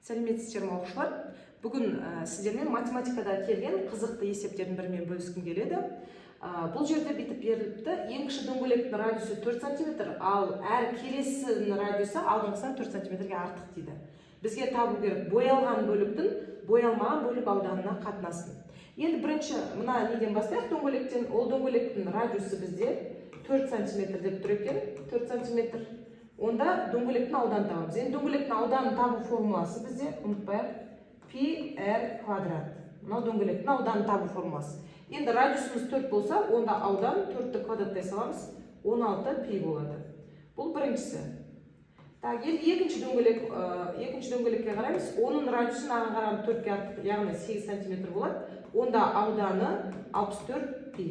Сәлеметсіздер ме оқушылар? Бүгін сіздермен математикада келген қызықты есептердің бірімен бөліскім келеді. Бұл жерде бүйтіп беріліпті. Ең кіші дөңгелектің радиусы 4 см, ал әр келесінің радиусы алдыңғысынан 4 см-ге артық дейді. Бізге табу керек боялған бөліктің боялмаған бөлік ауданына қатынасын. Енді бірінші мына неден бастайық дөңгелектен. Ол дөңгелектің радиусы бізде 4 см деп тұр екен. 4 см. Онда дөңгелектің ауданын табамыз. Енді дөңгелектің ауданын табу формуласы бізде ұмытпайық пи r квадрат. Мынау дөңгелектің ауданын табу формуласы. Енді радиусымыз 4 болса, онда аудан 4-ті квадраттай саламыз, 16 пи болады. Бұл біріншісі. Так, енді екінші дөңгелекке қараймыз. Оның радиусы мынаған қарағанда 4-ке артық, яғни 8 см болады. Онда ауданы 64 пи.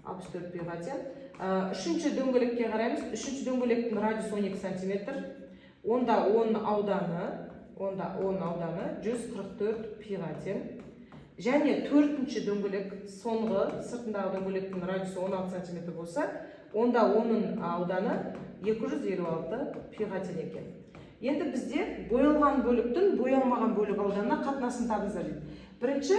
64 пиға тең. Үшінші дөңгелекке қараймыз. Үшінші дөңгелектің радиусы 12 см. Онда оның ауданы 144 пиға тең. Және төртінші дөңгелек, соңғы сыртындағы дөңгелектің радиусы 16 см болса, онда оның ауданы 256 пиға тең екен. Енді бізде боялған бөліктің боялмаған бөлік ауданына қатынасын табыңыздар дейді. Бірінші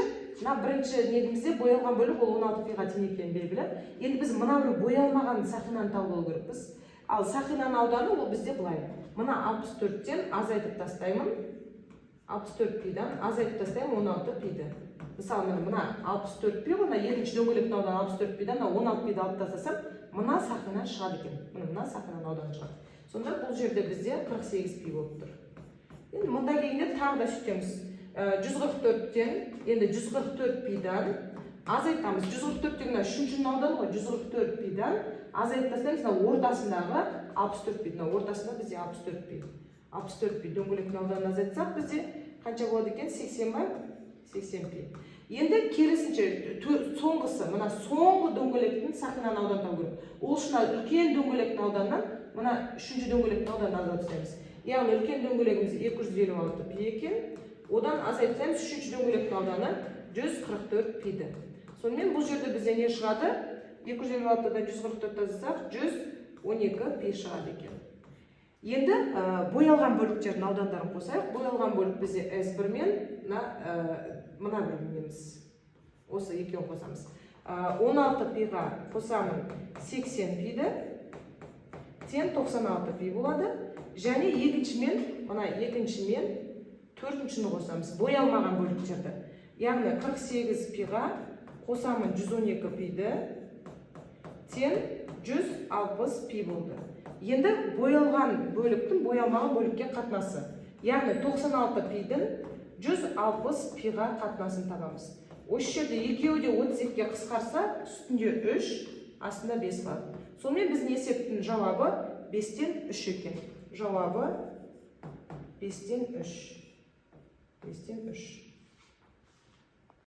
недімізде боялған бөлік ол 16 пиға тең екені белгілі. Енді біз мына бір боялмаған сақинаны тауып керекпіз. Ал сақинаның ауданы ол бізде былай. Мына 64-тен азайтып тастаймын. 64 пидан азайтып тастаймын 16 пиді. Мысалы, мына 64 пи, мына екінші дөңгелектің ауданы 64 пидан 16 пиді алып тастасам, мына сақина шығады екен. Мына сақинаның ауданы шығады. Сонда бұл жерде бізде 48 пи болып тұр. Енді мұнда келгенде тағы да сөйтеміз. 144-тен, енді 144 пидан азайтамыз. 144-тен үшіншінің ауданы ғой, 144 пидан азайтып тастаймыз, ортасындағы 64 пи. Ортасында бізде 64 пи. 64 пи дөңгелектің ауданын азайтсақ, бізде қанша болады екен? 80 ба? 80 пи. Енді керісінше соңғысы, мына соңғы дөңгелектің сақинаның ауданын табу керек. Ол үшін үлкен дөңгелектің ауданынан мына үшінші дөңгелектің ауданын азайтып тастаймыз. Яғни үлкен дөңгелегіміз 256 пи екен. Одан азайтып тастаймыз, үшінші дөңгелектің ауданы 144 пиді. Сонымен бұл жерде бізде не шығады? 256-дан 144 азайтсақ 112 пи шығады екен. Енді боялған бөліктердің аудандарын қосайық. Боялған бөлік бізде S1 мен мына бір неміз. Осы екеуін қосамыз. 16 пиға қосамын 80 пиді. Тең 96 пи болады. Және екінші мен төртіншіні қосамыз. Боялмаған бөліктерді. Яғни 48 пиға қосамын 112 пиді. Тең 160 пи болды. Енді боялған бөліктің боялмаған бөлікке қатынасы. Яғни 96 пидің 160 пиға қатынасын табамыз. Осы жерде екеуі де 32-ге қысқарса, үстінде 3, астында 5 бар. Сонымен біздің есептің жауабы 5-тен 3 екен. Жауабы 5-тен 3.